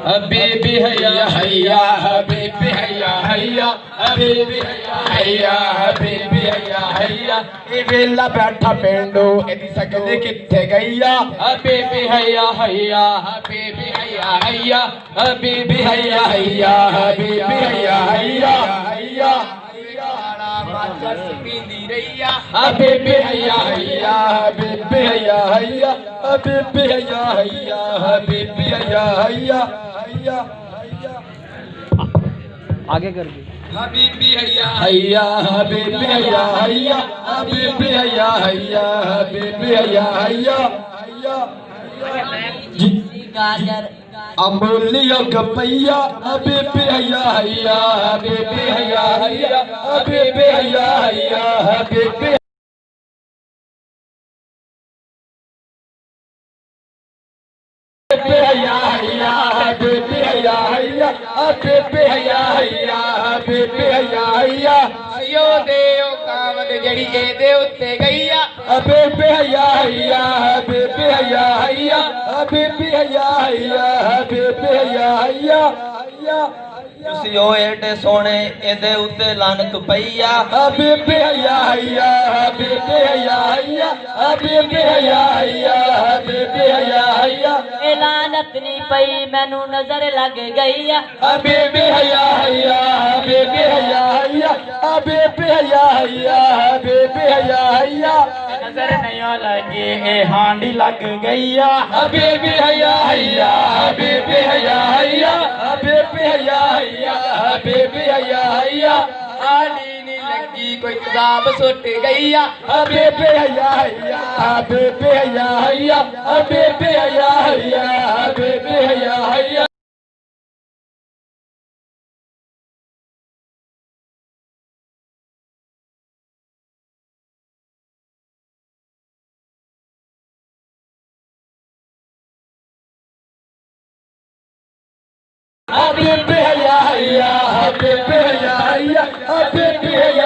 हबीबी हैया हैया हबीबी हैया हैया हबीबी हैया हैया हबीबी हैया हैया ए वेला बैठा पेंडो एदी सकल किथे गईया हबीबी हैया हैया हबीबी हैया हैया हबीबी हैया हैया हबीबी हैया हैया हैया पींदी रैया हबीबी हैया हैया हबीबी हैया हैया हबीबी हैया हैया हबीबी हैया हैया हैया आगे कर दी हबीबी हैया हैया हबीबी हैया हैया हबीबी हैया हैया हबीबी हैया हैया हैया गाजर अमूलिया गपैया हबीबी हैया हैया हबीबी हैया हैया हबीबी हैया हैया हबीबी हैया हैया हबीबी हैया हैया हबीबी हैया हैया हबीबी हैया हैया यो देओ कावद जड़ी ए दे उत्ते गईया हबीबी हैया हैया हबीबी हैया हैया हबीबी हैया हैया हबीबी हैया हैया हैया ਤੁਸੀਂ ਉਹ ਏਡੇ ਸੋਹਣੇ ਇਹਦੇ ਉੱਤੇ ਲਾਨਤ ਪਈਆ हबीबी हैया हैया हबीबी हैया हैया हबीबी हैया हैया हबीबी हैया हैया ए लानत नहीं पई मैनू नजर लग गई आ हबीबी हैया हैया हबीबी हैया हैया हबीबी हैया हैया हबीबी हैया हैया नजर नहीं लगी ए हांडी लग गई आ हबीबी हैया हैया हबीबी हैया हैया हबीबी हैया हैया हबीबी हैया हैया हांडी नहीं लगी कोई किताब सुट गई आ हबीबी हैया हैया हबीबी हैया हैया हबीबी हैया हैया हबीबी हैया हैया हबीबी हैया हैया हबीबी हैया हैया हबीबी हैया